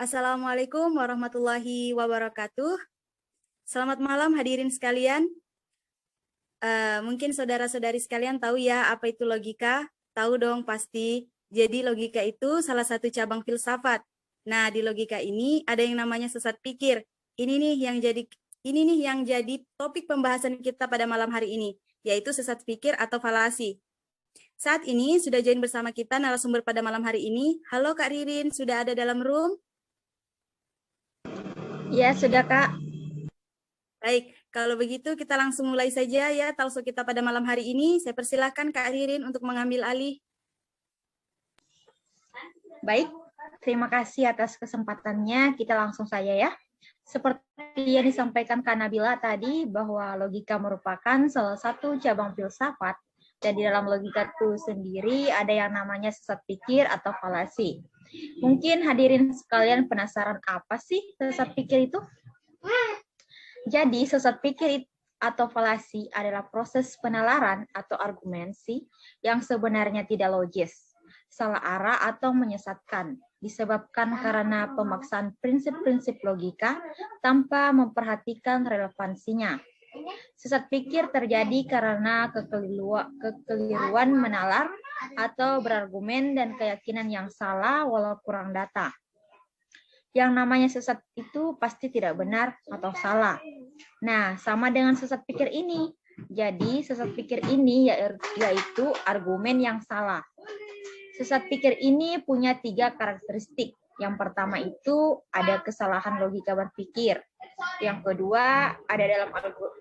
Assalamualaikum warahmatullahi wabarakatuh. Selamat malam hadirin sekalian. Mungkin saudara-saudari sekalian tahu ya apa itu logika? Tahu dong pasti. Jadi logika itu salah satu cabang filsafat. Nah, di logika ini ada yang namanya sesat pikir. Ini nih yang jadi topik pembahasan kita pada malam hari ini, yaitu sesat pikir atau falasi. Saat ini sudah join bersama kita narasumber pada malam hari ini. Halo Kak Ririn, sudah ada dalam room? Ya, sudah Kak. Baik, kalau begitu kita langsung mulai saja ya talkshow kita pada malam hari ini. Saya persilahkan Kak Ririn untuk mengambil alih. Baik, terima kasih atas kesempatannya. Kita langsung saja ya. Seperti yang disampaikan Kak Nabila tadi, bahwa logika merupakan salah satu cabang filsafat. Dan di dalam logika itu sendiri ada yang namanya sesat pikir atau falasi. Mungkin hadirin sekalian penasaran apa sih sesat pikir itu? Jadi sesat pikir atau falasi adalah proses penalaran atau argumentasi yang sebenarnya tidak logis, salah arah atau menyesatkan, disebabkan karena pemaksaan prinsip-prinsip logika tanpa memperhatikan relevansinya. Sesat pikir terjadi karena kekeliruan menalar atau berargumen dan keyakinan yang salah walau kurang data. Yang namanya sesat itu pasti tidak benar atau salah. Nah, sama dengan sesat pikir ini. Jadi, sesat pikir ini yaitu argumen yang salah. Sesat pikir ini punya 3 karakteristik. Yang pertama itu ada kesalahan logika berpikir. Yang kedua ada dalam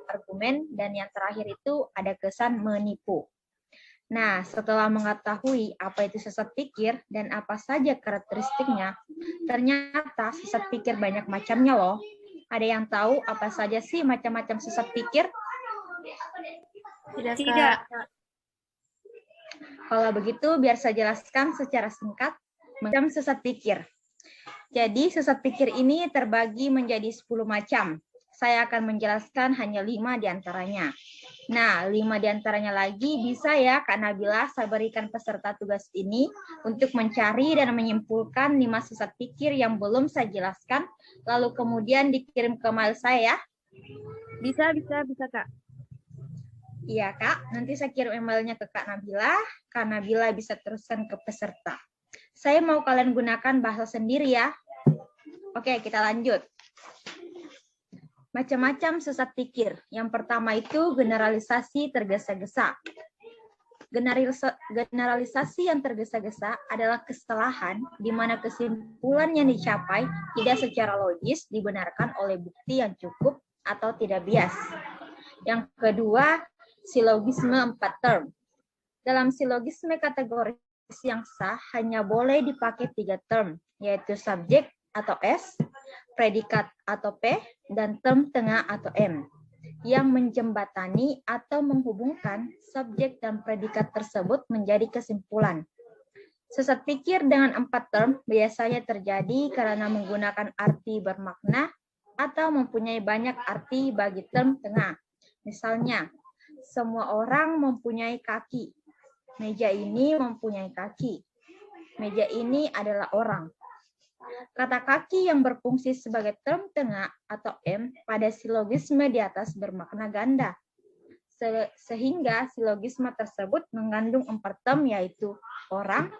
argumen. Dan yang terakhir itu ada kesan menipu. Nah, setelah mengetahui apa itu sesat pikir dan apa saja karakteristiknya, ternyata sesat pikir banyak macamnya loh. Ada yang tahu apa saja sih macam-macam sesat pikir? Tidak. Kalau begitu, biar saya jelaskan secara singkat macam sesat pikir. Jadi, sesat pikir ini terbagi menjadi 10 macam. Saya akan menjelaskan hanya 5 diantaranya. Nah, 5 diantaranya lagi bisa ya Kak Nabila saya berikan peserta tugas ini untuk mencari dan menyimpulkan 5 sesat pikir yang belum saya jelaskan, lalu kemudian dikirim ke mail saya. Bisa Kak. Iya Kak, nanti saya kirim emailnya ke Kak Nabila bisa teruskan ke peserta. Saya mau kalian gunakan bahasa sendiri ya. Oke, kita lanjut. Macam-macam sesat pikir. Yang pertama itu generalisasi tergesa-gesa. Generalisasi yang tergesa-gesa adalah kesalahan di mana kesimpulan yang dicapai tidak secara logis dibenarkan oleh bukti yang cukup atau tidak bias. Yang kedua, silogisme 4 term. Dalam silogisme kategoris yang sah hanya boleh dipakai 3 term, yaitu subjek atau S, predikat atau P, dan term tengah atau M, yang menjembatani atau menghubungkan subjek dan predikat tersebut menjadi kesimpulan. Sesat pikir dengan 4 term biasanya terjadi karena menggunakan arti bermakna atau mempunyai banyak arti bagi term tengah. Misalnya, semua orang mempunyai kaki. Meja ini mempunyai kaki. Meja ini adalah orang. Kata kaki yang berfungsi sebagai term tengah atau M pada silogisme di atas bermakna ganda. Sehingga silogisme tersebut mengandung 4 term yaitu orang,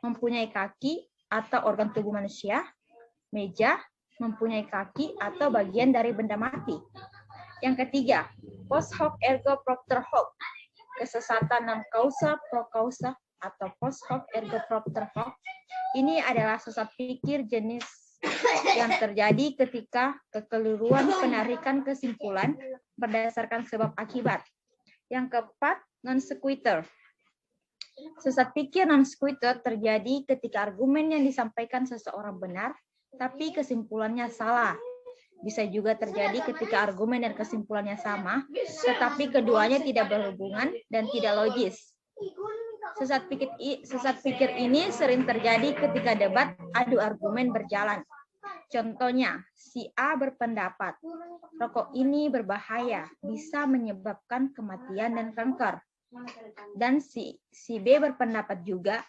mempunyai kaki atau organ tubuh manusia, meja, mempunyai kaki atau bagian dari benda mati. Yang ketiga, post hoc ergo propter hoc, kesesatan non kausa pro kausa atau post hoc ergo propter hoc. Ini adalah sesat pikir jenis yang terjadi ketika kekeliruan penarikan kesimpulan berdasarkan sebab akibat. Yang keempat, non sequitur. Sesat pikir non sequitur terjadi ketika argumen yang disampaikan seseorang benar, tapi kesimpulannya salah. Bisa juga terjadi ketika argumen dan kesimpulannya sama, tetapi keduanya tidak berhubungan dan tidak logis. Sesat pikir ini sering terjadi ketika debat adu argumen berjalan. Contohnya, si A berpendapat, rokok ini berbahaya, bisa menyebabkan kematian dan kanker. Dan si B berpendapat juga,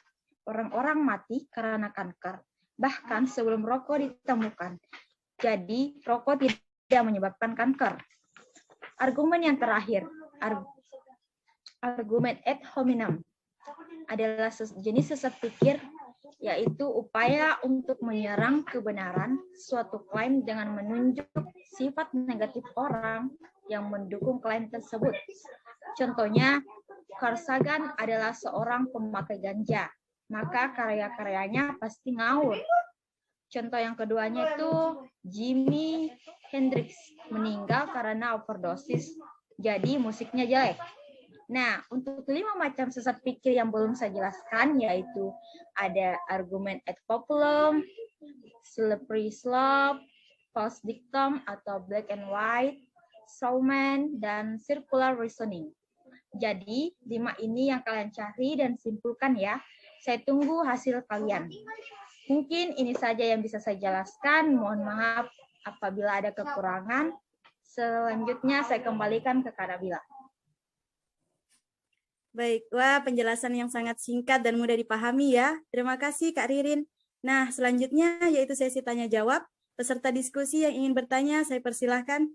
orang-orang mati karena kanker. bahkan sebelum rokok ditemukan. Jadi, rokok tidak menyebabkan kanker. Argumen yang terakhir, argumen ad hominem, adalah jenis sesat pikir, yaitu upaya untuk menyerang kebenaran suatu klaim dengan menunjuk sifat negatif orang yang mendukung klaim tersebut. Contohnya, Carl Sagan adalah seorang pemakai ganja, maka karya-karyanya pasti ngawur. Contoh yang keduanya itu Jimi Hendrix meninggal karena overdosis, jadi musiknya jelek. Nah, untuk 5 macam sesat pikir yang belum saya jelaskan, yaitu ada argumen ad populum, slippery slope, false dictum atau black and white, strawman, dan circular reasoning. Jadi, 5 ini yang kalian cari dan simpulkan ya. Saya tunggu hasil kalian. Mungkin ini saja yang bisa saya jelaskan. Mohon maaf apabila ada kekurangan. Selanjutnya saya kembalikan ke Kak Nabila. Baik, wah penjelasan yang sangat singkat dan mudah dipahami ya. Terima kasih Kak Ririn. Nah, selanjutnya yaitu sesi tanya jawab. Peserta diskusi yang ingin bertanya, saya persilahkan.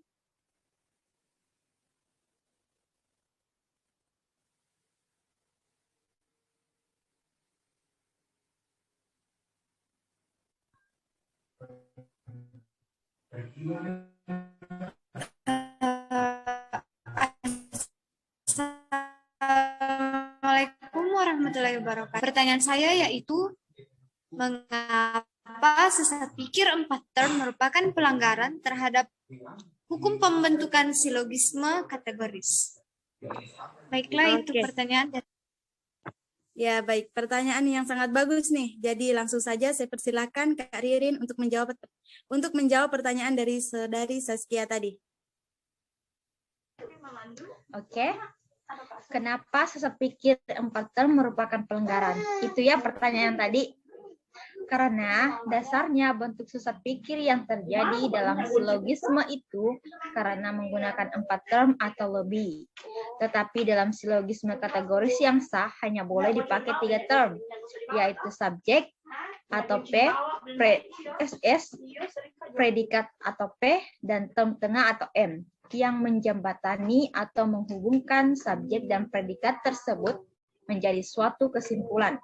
Assalamualaikum warahmatullahi wabarakatuh. Pertanyaan saya yaitu, mengapa sesat pikir 4 term merupakan pelanggaran terhadap hukum pembentukan silogisme kategoris? Baiklah, itu pertanyaan. Ya, baik. Pertanyaan yang sangat bagus nih. Jadi langsung saja saya persilakan Kak Ririn untuk menjawab pertanyaan dari saudari Saskia tadi. Oke. Kenapa sesat pikir 4 term merupakan pelanggaran? Itu ya pertanyaan tadi. Karena dasarnya bentuk sesat pikir yang terjadi dalam silogisme itu karena menggunakan 4 term atau lebih. Tetapi dalam silogisme kategoris yang sah hanya boleh dipakai 3 term, yaitu subjek atau P, SS, predikat atau P, dan term tengah atau M, yang menjembatani atau menghubungkan subjek dan predikat tersebut menjadi suatu kesimpulan.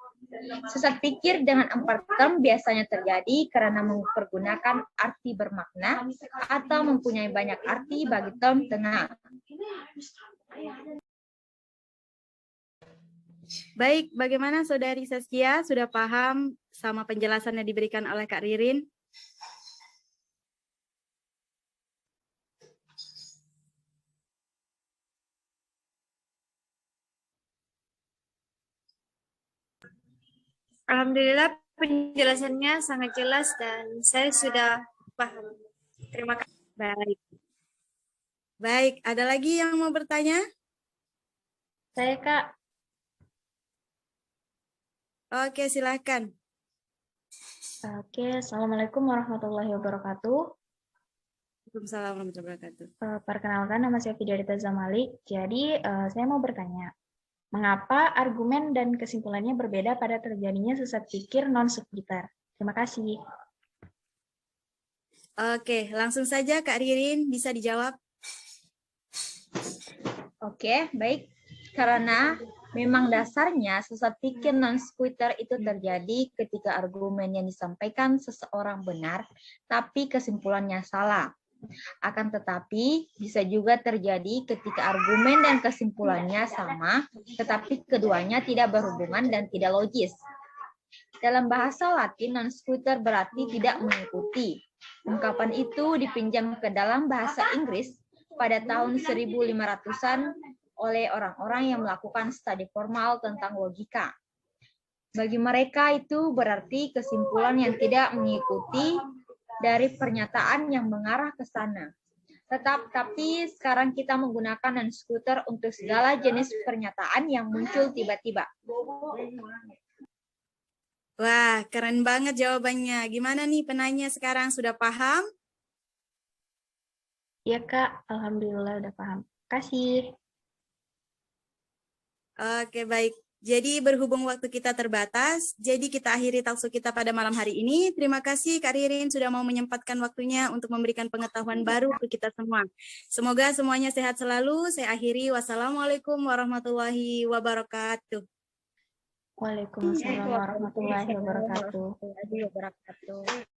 Sesat pikir dengan 4 term biasanya terjadi karena mempergunakan arti bermakna atau mempunyai banyak arti bagi term tengah. Baik, bagaimana Saudari Saskia? Sudah paham sama penjelasan yang diberikan oleh Kak Ririn? Alhamdulillah penjelasannya sangat jelas dan saya sudah paham. Terima kasih. Baik. Baik, ada lagi yang mau bertanya? Saya, Kak. Oke, silakan. Oke, Assalamualaikum warahmatullahi wabarakatuh. Waalaikumsalam warahmatullahi wabarakatuh. Perkenalkan, nama saya Fidarita Zamali. Jadi, saya mau bertanya, mengapa argumen dan kesimpulannya berbeda pada terjadinya sesat pikir non-sequitur? Terima kasih. Oke, langsung saja Kak Ririn bisa dijawab. Oke, baik. Karena memang dasarnya sesat pikir non-sequitur itu terjadi ketika argumen yang disampaikan seseorang benar, tapi kesimpulannya salah. Akan tetapi, bisa juga terjadi ketika argumen dan kesimpulannya sama, tetapi keduanya tidak berhubungan dan tidak logis. Dalam bahasa Latin, non-sequitur berarti tidak mengikuti. Ungkapan itu dipinjam ke dalam bahasa Inggris pada tahun 1500-an oleh orang-orang yang melakukan studi formal tentang logika. Bagi mereka itu berarti kesimpulan yang tidak mengikuti dari pernyataan yang mengarah ke sana. Tapi sekarang kita menggunakan non-sequitur untuk segala jenis pernyataan yang muncul tiba-tiba. Wah, keren banget jawabannya. Gimana nih penanya sekarang, sudah paham? Iya, Kak. Alhamdulillah udah paham. Terima kasih. Oke, baik. Jadi berhubung waktu kita terbatas, jadi kita akhiri talkshow kita pada malam hari ini. Terima kasih Kak Ririn sudah mau menyempatkan waktunya untuk memberikan pengetahuan baru ke kita semua. Semoga semuanya sehat selalu. Saya akhiri. Wassalamualaikum warahmatullahi wabarakatuh. Waalaikumsalam warahmatullahi wabarakatuh. Warahmatullahi wabarakatuh.